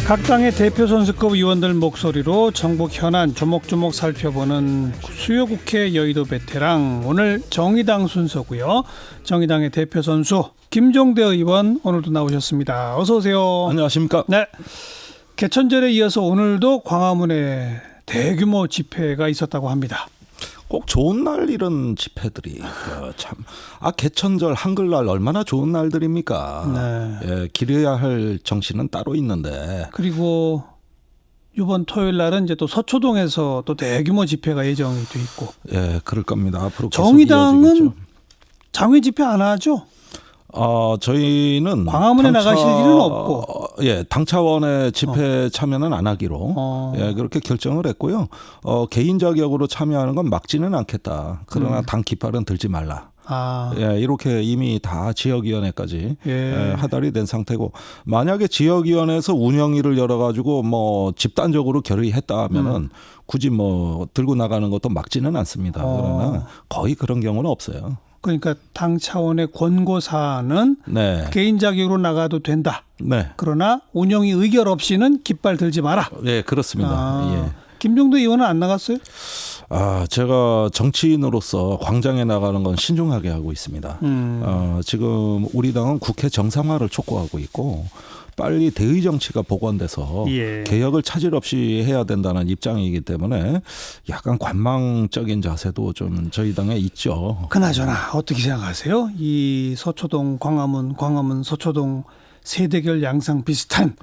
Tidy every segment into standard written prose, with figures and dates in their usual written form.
각 당의 대표 선수급 의원들 목소리로 정부 현안 조목조목 살펴보는 수요국회 여의도 베테랑, 오늘 정의당 순서고요. 정의당의 대표 선수 김종대 의원 오늘도 나오셨습니다. 어서 오세요. 안녕하십니까? 네. 개천절에 이어서 오늘도 광화문에 대규모 집회가 있었다고 합니다. 꼭 좋은 날 이런 집회들이 참 개천절 한글날 얼마나 좋은 날들입니까? 네. 예, 기려야 할 정신은 따로 있는데. 그리고 이번 토요일 날은 이제 또 서초동에서 또 대규모 집회가 예정이 돼 있고. 예, 그럴 겁니다. 앞으로 계속 정의당은 이어지겠죠. 장외 집회 안 하죠? 저희는 광화문에 나가실 일은 없고, 당 차원의 집회 참여는 안 하기로 그렇게 결정을 했고요. 개인 자격으로 참여하는 건 막지는 않겠다. 그러나 당 깃발은 들지 말라. 이렇게 이미 다 지역위원회까지 하달이 된 상태고, 만약에 지역위원회에서 운영위를 열어가지고 뭐 집단적으로 결의했다 하면은 굳이 뭐 들고 나가는 것도 막지는 않습니다. 그러나 거의 그런 경우는 없어요. 그러니까 당 차원의 권고 사안은 개인 자격으로 나가도 된다. 그러나 운영위 의결 없이는 깃발 들지 마라. 네, 그렇습니다. 김종대 의원은 안 나갔어요? 제가 정치인으로서 광장에 나가는 건 신중하게 하고 있습니다. 지금 우리 당은 국회 정상화를 촉구하고 있고, 빨리 대의 정치가 복원돼서 개혁을 차질 없이 해야 된다는 입장이기 때문에 약간 관망적인 자세도 좀 저희 당에 있죠. 그나저나 어떻게 생각하세요? 이 서초동 광화문 서초동 세대결 양상 비슷한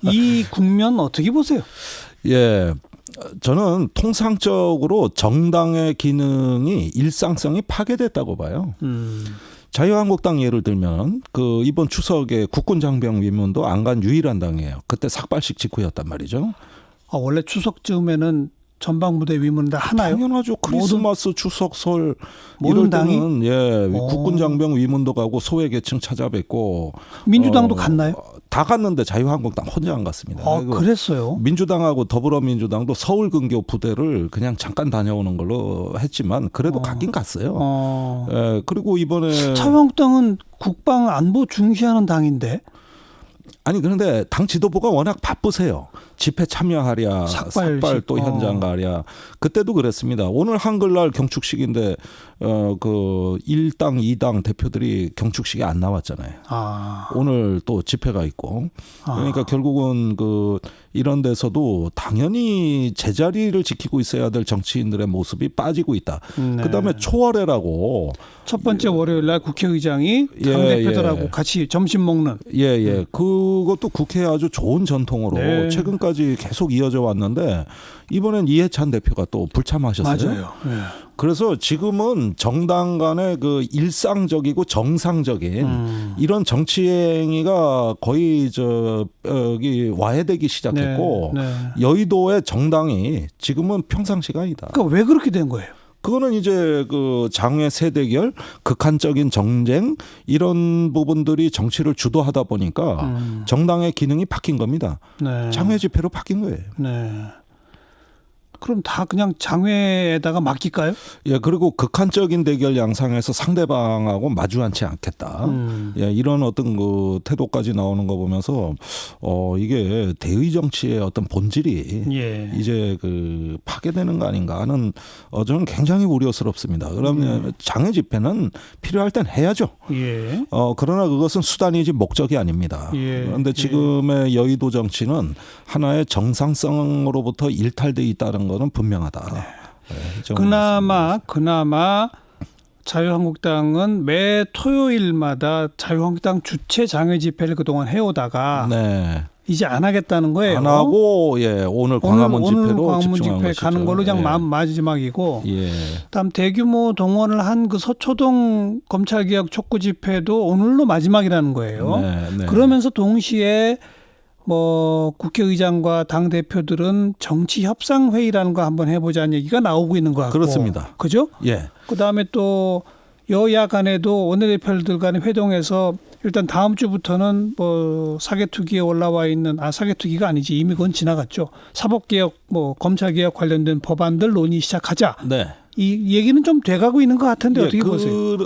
이 국면 어떻게 보세요? 저는 통상적으로 정당의 기능이 일상성이 파괴됐다고 봐요. 자유한국당 예를 들면 이번 추석에 국군장병 위문도 안 간 유일한 당이에요. 그때 삭발식 직후였단 말이죠. 원래 추석쯤에는 전방무대 위문 다 하나요? 당연하죠. 크리스마스, 추석, 설 모든 이럴 당이? 때는 국군장병 위문도 가고 소외계층 찾아뵙고. 민주당도 갔나요? 다 갔는데 자유한국당 혼자 안 갔습니다. 그랬어요? 민주당하고 더불어민주당도 서울 근교 부대를 그냥 잠깐 다녀오는 걸로 했지만 그래도 갔긴 갔어요. 그리고 이번에 자유한국당은 국방 안보 중시하는 당인데. 아니, 그런데 당 지도부가 워낙 바쁘세요. 집회 참여하랴, 삭발 또 현장 가랴. 그때도 그랬습니다. 오늘 한글날 경축식인데 1당, 2당 대표들이 경축식에 안 나왔잖아요. 오늘 또 집회가 있고. 그러니까 결국은 이런 데서도 당연히 제자리를 지키고 있어야 될 정치인들의 모습이 빠지고 있다. 그다음에 초월회라고 첫 번째 월요일 날 국회의장이 당대표들하고 같이 점심 먹는. 그것도 국회에 아주 좋은 전통으로 최근까지 계속 이어져 왔는데, 이번엔 이해찬 대표가 또 불참하셨어요. 맞아요. 그래서 지금은 정당 간의 일상적이고 정상적인 이런 정치 행위가 거의 와해되기 시작했고, 여의도의 정당이 지금은 평상시가 아니다. 그러니까 왜 그렇게 된 거예요? 그거는 이제 장외 세대결, 극한적인 정쟁, 이런 부분들이 정치를 주도하다 보니까 정당의 기능이 바뀐 겁니다. 장외 집회로 바뀐 거예요. 그럼 다 그냥 장외에다가 맡길까요? 그리고 극한적인 대결 양상에서 상대방하고 마주 앉지 않겠다. 이런 어떤 태도까지 나오는 거 보면서 이게 대의 정치의 어떤 본질이 이제 파괴되는 거 아닌가 하는, 저는 굉장히 우려스럽습니다. 그러면 장외 집회는 필요할 땐 해야죠. 그러나 그것은 수단이지 목적이 아닙니다. 그런데 지금의 여의도 정치는 하나의 정상성으로부터 일탈돼 있다는 거는 분명하다. 그나마 자유한국당은 매 토요일마다 자유한국당 주최 장외 집회를 그동안 해오다가 이제 안 하겠다는 거예요. 안 하고 오늘 광화문 집회로 광화문 집중한 집회 것이죠. 가는 걸로 그냥 마지막이고. 다음 대규모 동원을 한 서초동 검찰개혁 촉구 집회도 오늘로 마지막이라는 거예요. 그러면서 동시에 국회의장과 당 대표들은 정치 협상 회의라는 거 한번 해보자는 얘기가 나오고 있는 것 같고. 그렇습니다. 그죠? 그다음에 또 여야 간에도 원내대표들 간에 회동해서 일단 다음 주부터는 사개특위에 올라와 있는, 사개특위가 아니지, 이미 그건 지나갔죠. 사법개혁, 검찰개혁 관련된 법안들 논의 시작하자. 이 얘기는 좀 돼가고 있는 것 같은데 어떻게 보세요?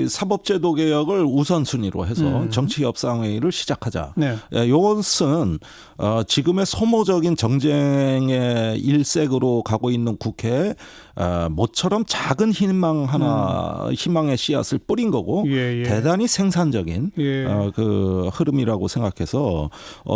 사법제도 개혁을 우선순위로 해서 정치협상회의를 시작하자. 네. 이것은 지금의 소모적인 정쟁의 일색으로 가고 있는 국회에 모처럼 작은 희망의 씨앗을 뿌린 거고 예, 예. 대단히 생산적인 그 흐름이라고 생각해서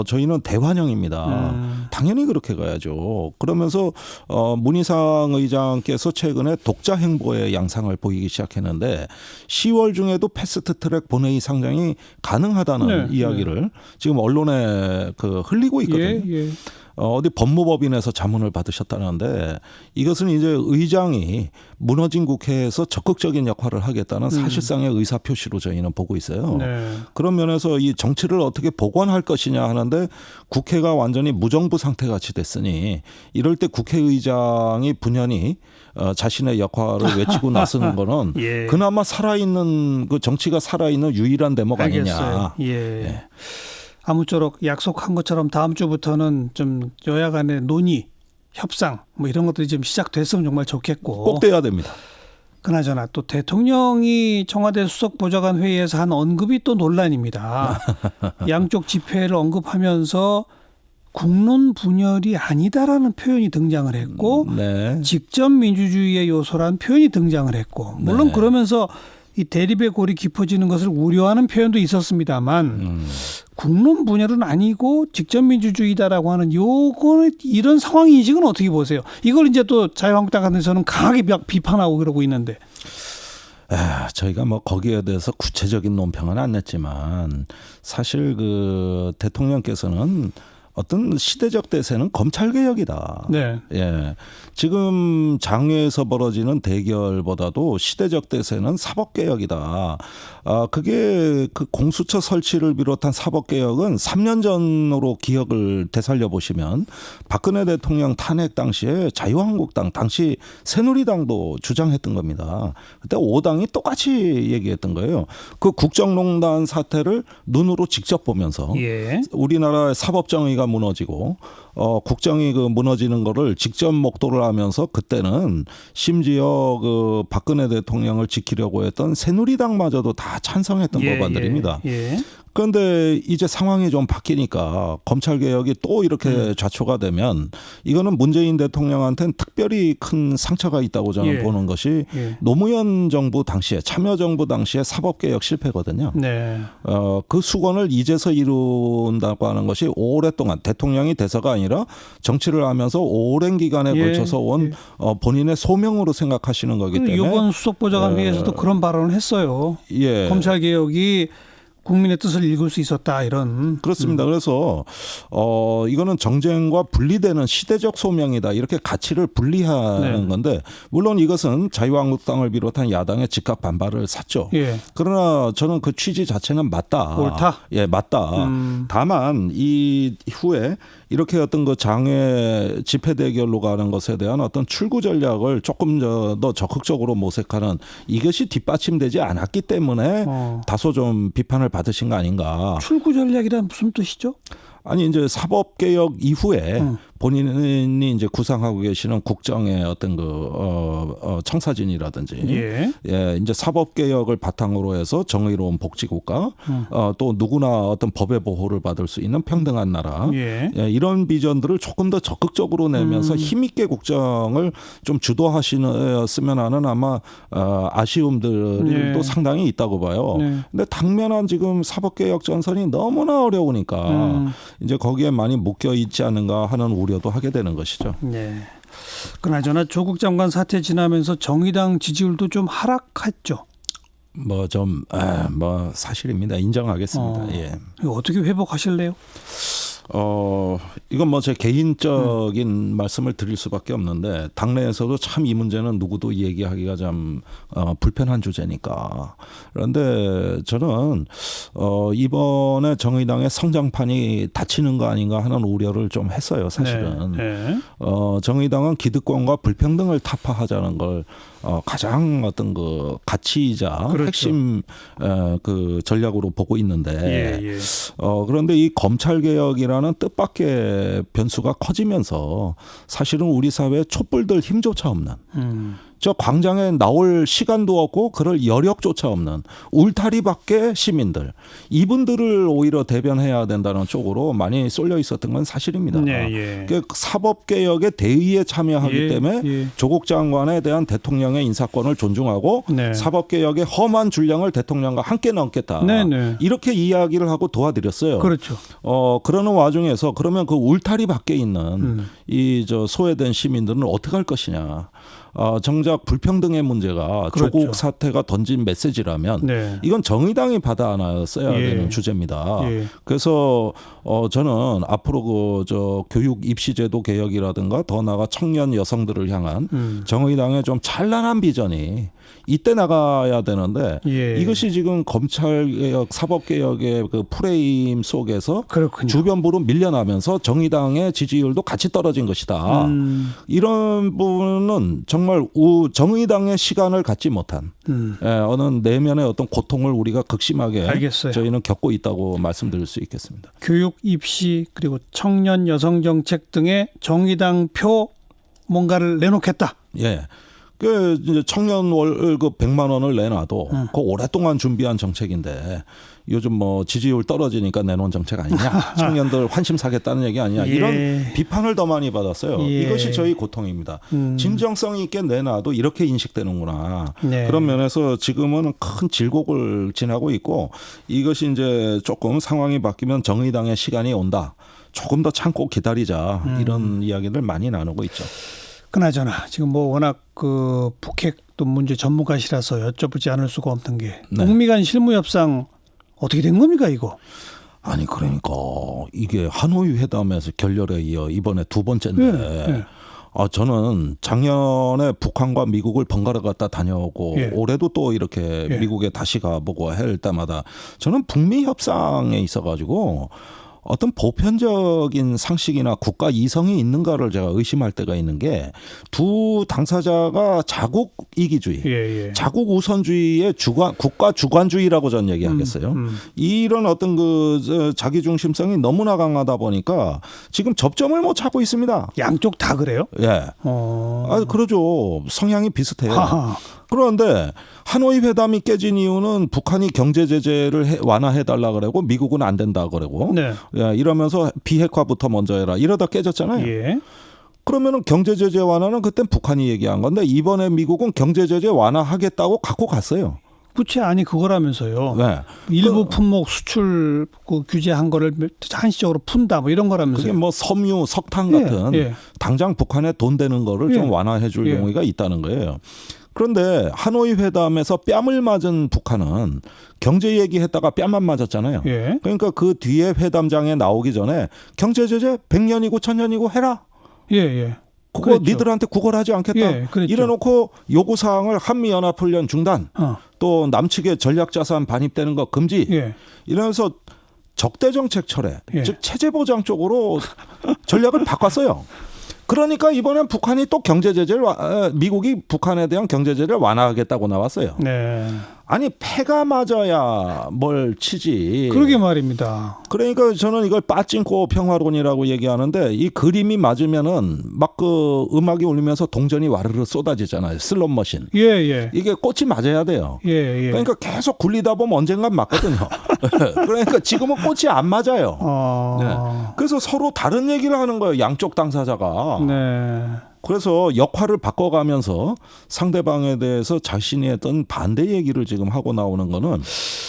저희는 대환영입니다. 당연히 그렇게 가야죠. 그러면서 문희상 의장께서 최근에 독자 행보의 양상을 보이기 시작했는데 10월 중에도 패스트트랙 본회의 상정이 가능하다는 이야기를 지금 언론에 흘리고 있거든요. 예. 어디 법무법인에서 자문을 받으셨다는데 이것은 이제 의장이 무너진 국회에서 적극적인 역할을 하겠다는 사실상의 의사표시로 저희는 보고 있어요. 네. 그런 면에서 이 정치를 어떻게 복원할 것이냐 하는데 국회가 완전히 무정부 상태같이 됐으니 이럴 때 국회의장이 분연히 자신의 역할을 외치고 나서는 거는 예. 그나마 살아있는 그 정치가 살아있는 유일한 대목 알겠어요. 아니냐. 예. 아무쪼록 약속한 것처럼 다음 주부터는 좀 여야 간의 논의, 협상 뭐 이런 것들이 좀 시작됐으면 정말 좋겠고. 꼭 돼야 됩니다. 그나저나 또 대통령이 청와대 수석보좌관 회의에서 한 언급이 또 논란입니다. 양쪽 집회를 언급하면서 국론 분열이 아니다라는 표현이 등장을 했고 직접 민주주의의 요소라는 표현이 등장을 했고 물론 그러면서 이 대립의 골이 깊어지는 것을 우려하는 표현도 있었습니다만 국론 분열은 아니고 직접 민주주의다라고 하는 요거는 이런 상황 인식은 어떻게 보세요? 이걸 이제 또 자유한국당 같은 데서는 강하게 비판하고 그러고 있는데. 저희가 뭐 거기에 대해서 구체적인 논평은 안 냈지만 사실 그 대통령께서는 어떤 시대적 대세는 검찰개혁이다. 네. 예. 지금 장외에서 벌어지는 대결보다도 시대적 대세는 사법개혁이다. 그게 그 공수처 설치를 비롯한 사법개혁은 3년 전으로 기억을 되살려 보시면 박근혜 대통령 탄핵 당시에 자유한국당, 당시 새누리당도 주장했던 겁니다. 그때 5당이 똑같이 얘기했던 거예요. 그 국정농단 사태를 눈으로 직접 보면서 우리나라의 사법정의가 무너지고 국정이 그 무너지는 거를 직접 목도를 하면서 그때는 심지어 그 박근혜 대통령을 지키려고 했던 새누리당마저도 다 찬성했던 법안들입니다. 그런데 이제 상황이 좀 바뀌니까 검찰 개혁이 또 이렇게 좌초가 되면 이거는 문재인 대통령한테는 특별히 큰 상처가 있다고 저는 보는 것이 노무현 정부 당시에 참여정부 당시에 사법개혁 실패거든요. 그 수건을 이제서 이룬다고 하는 것이 오랫동안 대통령이 돼서가 아니라 정치를 하면서 오랜 기간에 걸쳐서 온 본인의 소명으로 생각하시는 거기 때문에 이번 수석보좌관 회의에서도 그런 발언을 했어요. 검찰 개혁이 국민의 뜻을 읽을 수 있었다 이런. 그렇습니다. 그래서 이거는 정쟁과 분리되는 시대적 소명이다 이렇게 가치를 분리하는 건데 물론 이것은 자유한국당을 비롯한 야당의 즉각 반발을 샀죠. 그러나 저는 그 취지 자체는 맞다. 옳다. 맞다. 다만 이 후에 이렇게 어떤 그 장외 집회 대결로 가는 것에 대한 어떤 출구 전략을 조금 더 적극적으로 모색하는 이것이 뒷받침되지 않았기 때문에 다소 좀 비판을 받으신 거 아닌가. 출구 전략이란 무슨 뜻이죠? 아니 이제 사법개혁 이후에 본인이 이제 구상하고 계시는 국정의 어떤 그 청사진이라든지 이제 사법개혁을 바탕으로 해서 정의로운 복지국가 또 누구나 어떤 법의 보호를 받을 수 있는 평등한 나라 이런 비전들을 조금 더 적극적으로 내면서 힘있게 국정을 좀 주도하시면 하는 아마 아쉬움들이 또 상당히 있다고 봐요. 근데 당면한 지금 사법개혁 전선이 너무나 어려우니까 이제 거기에 많이 묶여 있지 않은가 하는 우려도 하게 되는 것이죠. 그나저나 조국 장관 사태 지나면서 정의당 지지율도 좀 하락했죠. 뭐 사실입니다. 인정하겠습니다. 이거 어떻게 회복하실래요? 이건 뭐 제 개인적인 말씀을 드릴 수밖에 없는데 당내에서도 참 이 문제는 누구도 얘기하기가 참 불편한 주제니까. 그런데 저는 이번에 정의당의 성장판이 닫히는 거 아닌가 하는 우려를 좀 했어요. 사실은. 정의당은 기득권과 불평등을 타파하자는 걸 가장 어떤 그 가치이자 핵심 그 전략으로 보고 있는데 그런데 이 검찰 개혁이라는 뜻밖의 변수가 커지면서 사실은 우리 사회에 촛불들 힘조차 없는 저 광장에 나올 시간도 없고 그럴 여력조차 없는 울타리밖에 시민들 이분들을 오히려 대변해야 된다는 쪽으로 많이 쏠려 있었던 건 사실입니다. 예. 그 사법개혁의 대의에 참여하기 예, 때문에 예. 조국 장관에 대한 대통령의 인사권을 존중하고 네. 사법개혁의 험한 분량을 대통령과 함께 넘겠다. 네. 이렇게 이야기를 하고 도와드렸어요. 그렇죠. 그러는 와중에서 그러면 그 울타리 밖에 있는 이 저 소외된 시민들은 어떻게 할 것이냐. 정작 불평등의 문제가 그렇죠. 조국 사태가 던진 메시지라면 네. 이건 정의당이 받아 안았어야 예. 되는 주제입니다. 예. 그래서 저는 앞으로 그 저 교육 입시제도 개혁이라든가 더 나아가 청년 여성들을 향한 정의당의 좀 찬란한 비전이 이때 나가야 되는데 예. 이것이 지금 검찰개혁, 사법개혁의 그 프레임 속에서 그렇군요. 주변부로 밀려나면서 정의당의 지지율도 같이 떨어진 것이다. 이런 부분은 정말 정의당의 시간을 갖지 못한 어느 내면의 어떤 고통을 우리가 극심하게 알겠어요. 저희는 겪고 있다고 말씀드릴 수 있겠습니다. 교육, 입시 그리고 청년 여성 정책 등의 정의당 표 뭔가를 내놓겠다. 예. 그 이제 청년 월급 100만 원을 내놔도 그 오랫동안 준비한 정책인데 요즘 뭐 지지율 떨어지니까 내놓은 정책 아니냐, 청년들 환심 사겠다는 얘기 아니냐, 예. 이런 비판을 더 많이 받았어요. 예. 이것이 저희 고통입니다. 진정성 있게 내놔도 이렇게 인식되는구나. 네. 그런 면에서 지금은 큰 질곡을 지나고 있고 이것이 이제 조금 상황이 바뀌면 정의당의 시간이 온다. 조금 더 참고 기다리자, 이런 이야기를 많이 나누고 있죠. 그나저나 지금 뭐 워낙 그 북핵도 문제 전문가시라서 여쭤보지 않을 수가 없는 게 네. 북미 간 실무 협상 어떻게 된 겁니까 이거? 아니 그러니까 이게 하노이 회담에서 결렬에 이어 이번에 두 번째인데 예. 저는 작년에 북한과 미국을 번갈아 갔다 다녀오고 예. 올해도 또 이렇게 예. 미국에 다시 가보고 할 때마다 저는 북미 협상에 있어가지고 어떤 보편적인 상식이나 국가 이성이 있는가를 제가 의심할 때가 있는 게 두 당사자가 자국 이기주의, 예. 자국 우선주의의 국가 주관주의라고 저는 얘기하겠어요. 이런 어떤 그 자기 중심성이 너무나 강하다 보니까 지금 접점을 못 찾고 있습니다. 양쪽 다 그래요? 예. 그러죠. 성향이 비슷해요. 하하. 그런데 하노이 회담이 깨진 이유는 북한이 경제 제재를 완화해 달라 그러고 미국은 안 된다 그러고 네. 이러면서 비핵화부터 먼저 해라 이러다 깨졌잖아요. 예. 그러면은 경제 제재 완화는 그땐 북한이 얘기한 건데 이번에 미국은 경제 제재 완화하겠다고 갖고 갔어요. 부채 아니 그거라면서요. 네. 일부 품목 수출 그 규제한 거를 한시적으로 푼다 뭐 이런 거라면서요. 그게 뭐 섬유, 석탄 같은 예. 당장 북한에 돈 되는 거를 예. 좀 완화해 줄 예. 용의가 있다는 거예요. 그런데 하노이 회담에서 뺨을 맞은 북한은 경제 얘기했다가 뺨만 맞았잖아요. 예. 그러니까 그 뒤에 회담장에 나오기 전에 경제 제재 100년이고 1000년이고 해라. 예. 그거 그랬죠. 니들한테 구걸하지 않겠다. 예, 그랬죠. 이래놓고 요구사항을 한미연합훈련 중단, 또 남측의 전략자산 반입되는 거 금지. 예. 이러면서 적대정책 철회, 예. 즉 체제보장 쪽으로 전략을 바꿨어요. 그러니까 이번엔 북한이 또 미국이 북한에 대한 경제 제재를 완화하겠다고 나왔어요. 네. 아니 패가 맞아야 뭘 치지. 그러게 말입니다. 그러니까 저는 이걸 빠찡코 평화론이라고 얘기하는데 이 그림이 맞으면은 막 그 음악이 울리면서 동전이 와르르 쏟아지잖아요. 슬롯머신. 예. 이게 꽃이 맞아야 돼요. 예. 그러니까 계속 굴리다 보면 언젠간 맞거든요. 그러니까 지금은 꽃이 안 맞아요. 네. 그래서 서로 다른 얘기를 하는 거예요. 양쪽 당사자가. 네. 그래서 역할을 바꿔가면서 상대방에 대해서 자신이 했던 반대 얘기를 지금 하고 나오는 거는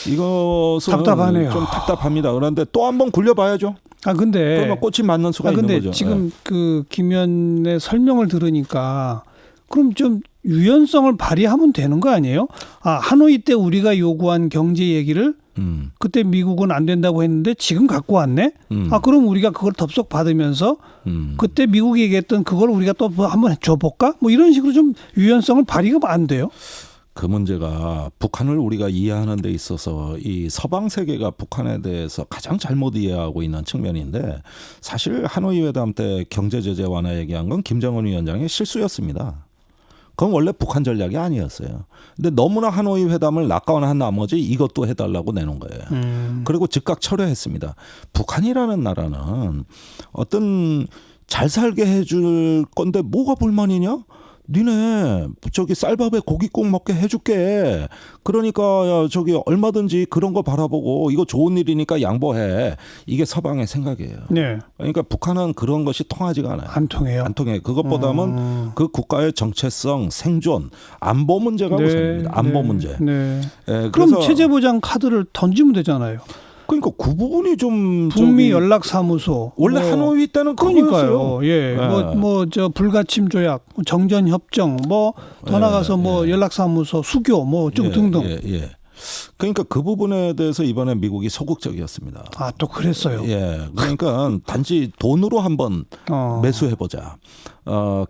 이것은 답답하네요. 좀 답답합니다. 그런데 또 한 번 굴려봐야죠. 근데 그러면 꽃이 맞는 수가 있는 근데 거죠. 지금 그 김현의 설명을 들으니까 그럼 좀 유연성을 발휘하면 되는 거 아니에요? 하노이 때 우리가 요구한 경제 얘기를 그때 미국은 안 된다고 했는데 지금 갖고 왔네? 그럼 우리가 그걸 덥석 받으면서 그때 미국이 얘기했던 그걸 우리가 또 한번 줘볼까? 뭐 이런 식으로 좀 유연성을 발휘가 안 돼요? 그 문제가 북한을 우리가 이해하는 데 있어서 이 서방 세계가 북한에 대해서 가장 잘못 이해하고 있는 측면인데 사실 하노이 회담 때 경제 제재 완화 얘기한 건 김정은 위원장의 실수였습니다. 그건 원래 북한 전략이 아니었어요. 근데 너무나 하노이 회담을 낙관한 나머지 이것도 해달라고 내놓은 거예요. 그리고 즉각 철회했습니다. 북한이라는 나라는 어떤 잘 살게 해줄 건데 뭐가 불만이냐? 니네 저기 쌀밥에 고깃국 먹게 해줄게. 그러니까 야, 저기 얼마든지 그런 거 바라보고 이거 좋은 일이니까 양보해. 이게 서방의 생각이에요. 네. 그러니까 북한은 그런 것이 통하지가 않아요. 안 통해요. 안 통해. 그것보다는 그 국가의 정체성, 생존, 안보 문제가 우선입니다. 안보 문제. 네. 예, 그럼 그래서 체제 보장 카드를 던지면 되잖아요. 그러니까 그 부분이 좀 북미 저기 연락사무소 원래 뭐 하노이 때는 그거였어요. 그러니까요. 예. 예. 뭐 저 불가침 조약, 정전 협정, 뭐 더 나가서 뭐 연락사무소 수교 뭐 쭉 등등. 예. 그러니까 그 부분에 대해서 이번에 미국이 소극적이었습니다. 아, 또 그랬어요. 예. 그러니까 단지 돈으로 한번 매수해 보자.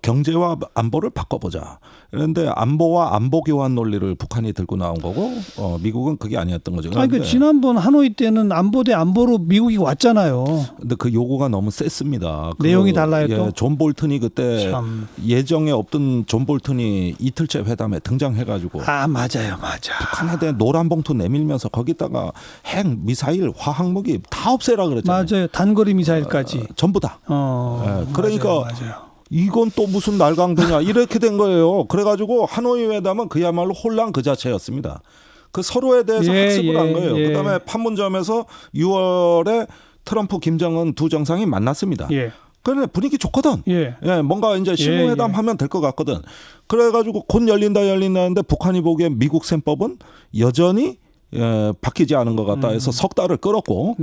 경제와 안보를 바꿔보자. 그런데 안보와 안보 교환 논리를 북한이 들고 나온 거고 미국은 그게 아니었던 거죠. 아니, 그 지난번 하노이 때는 안보 대 안보로 미국이 왔잖아요. 근데 그 요구가 너무 셌습니다. 내용이 달라요, 또? 존 볼튼이 그때 참. 예정에 없던 존 볼튼이 이틀째 회담에 등장해가지고 아, 맞아요, 맞아. 북한에 대한 노란 봉투 내밀면서 거기다가 핵, 미사일, 화학무기 다 없애라 그랬잖아요. 맞아요. 단거리 미사일까지. 전부 다. 그러니까 맞아요. 이건 또 무슨 날강도냐 이렇게 된 거예요. 그래가지고 하노이 회담은 그야말로 혼란 그 자체였습니다. 그 서로에 대해서 학습을 한 거예요. 그다음에 판문점에서 6월에 트럼프, 김정은 두 정상이 만났습니다. 그런데 분위기 좋거든. 뭔가 이제 실무회담 하면 될 것 같거든. 그래가지고 곧 열린다는데 북한이 보기에 미국 셈법은 여전히 바뀌지 않은 것 같다 해서 석 달을 끌었고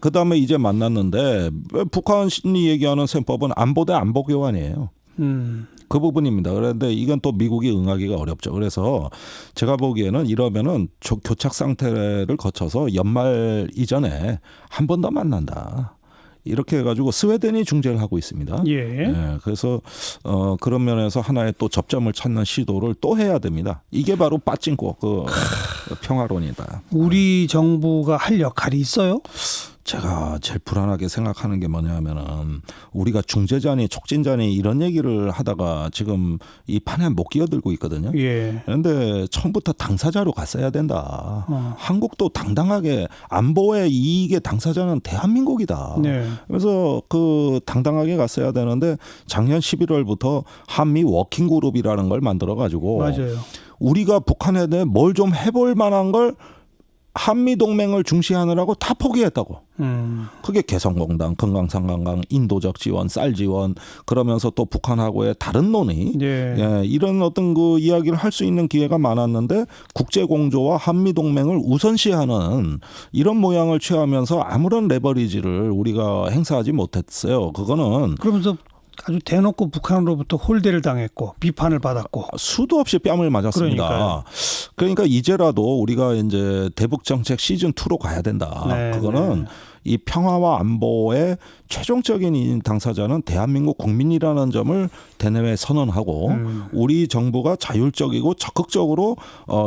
그다음에 이제 만났는데 북한이 얘기하는 셈법은 안보 대 안보 교환이에요. 그 부분입니다. 그런데 이건 또 미국이 응하기가 어렵죠. 그래서 제가 보기에는 이러면은 교착 상태를 거쳐서 연말 이전에 한 번 더 만난다. 이렇게 해가지고 스웨덴이 중재를 하고 있습니다. 그래서 그런 면에서 하나의 또 접점을 찾는 시도를 또 해야 됩니다. 이게 바로 빠찡고 그 평화론이다. 우리 정부가 할 역할이 있어요? 제가 제일 불안하게 생각하는 게 뭐냐면은 우리가 중재자니 촉진자니 이런 얘기를 하다가 지금 이 판에 못 끼어들고 있거든요. 그런데 처음부터 당사자로 갔어야 된다. 한국도 당당하게 안보의 이익의 당사자는 대한민국이다. 그래서 그 당당하게 갔어야 되는데 작년 11월부터 한미 워킹그룹이라는 걸 만들어 가지고 우리가 북한에 대해 뭘 좀 해볼 만한 걸 한미 동맹을 중시하느라고 다 포기했다고. 그게 개성공단, 금강산관광, 인도적 지원, 쌀 지원 그러면서 또 북한하고의 다른 논의 이런 어떤 그 이야기를 할 수 있는 기회가 많았는데 국제 공조와 한미 동맹을 우선시하는 이런 모양을 취하면서 아무런 레버리지를 우리가 행사하지 못했어요. 그거는 그러면서 아주 대놓고 북한으로부터 홀대를 당했고 비판을 받았고 수도 없이 뺨을 맞았습니다. 그러니까 이제라도 우리가 이제 대북 정책 시즌 2로 가야 된다. 그거는 이 평화와 안보의 최종적인 당사자는 대한민국 국민이라는 점을 대내외에 선언하고 우리 정부가 자율적이고 적극적으로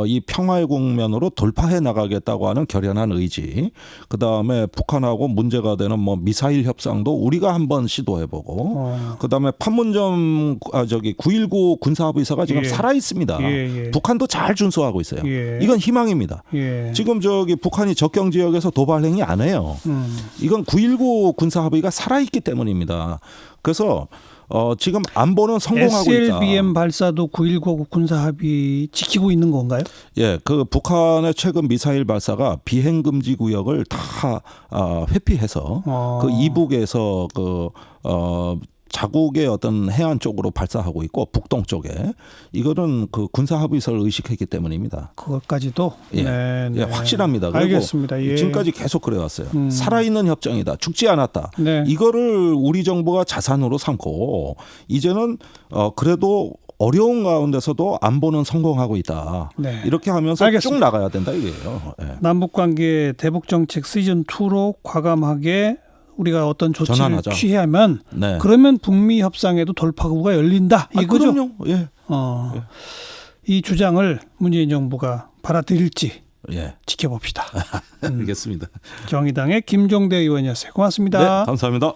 이 평화의 국면으로 돌파해 나가겠다고 하는 결연한 의지. 그다음에 북한하고 문제가 되는 뭐 미사일 협상도 우리가 한번 시도해보고 그다음에 판문점 9.19 군사합의서가 지금 살아 있습니다. 북한도 잘 준수하고 있어요. 이건 희망입니다. 지금 북한이 적경 지역에서 도발 행위 안 해요. 이건 9.19 군사합의가 살아있기 때문입니다. 그래서 지금 안보는 성공하고 있다. SLBM 발사도 9.19 군사합의 지키고 있는 건가요? 그 북한의 최근 미사일 발사가 비행금지 구역을 다 회피해서 그 이북에서 자국의 어떤 해안 쪽으로 발사하고 있고 북동 쪽에 이거는 그 군사 합의서를 의식했기 때문입니다. 그것까지도 확실합니다. 그리고 알겠습니다. 지금까지 계속 그래왔어요. 살아있는 협정이다. 죽지 않았다. 이거를 우리 정부가 자산으로 삼고 이제는 그래도 어려운 가운데서도 안보는 성공하고 있다. 이렇게 하면서 쭉 나가야 된다 이게요. 남북관계 대북정책 시즌 2로 과감하게 우리가 어떤 조치를 전환하자. 취하면 그러면 북미 협상에도 돌파구가 열린다. 이거죠. 그럼요. 이 주장을 문재인 정부가 받아들일지 지켜봅시다. 알겠습니다. 정의당의 김종대 의원이었어요. 고맙습니다. 감사합니다.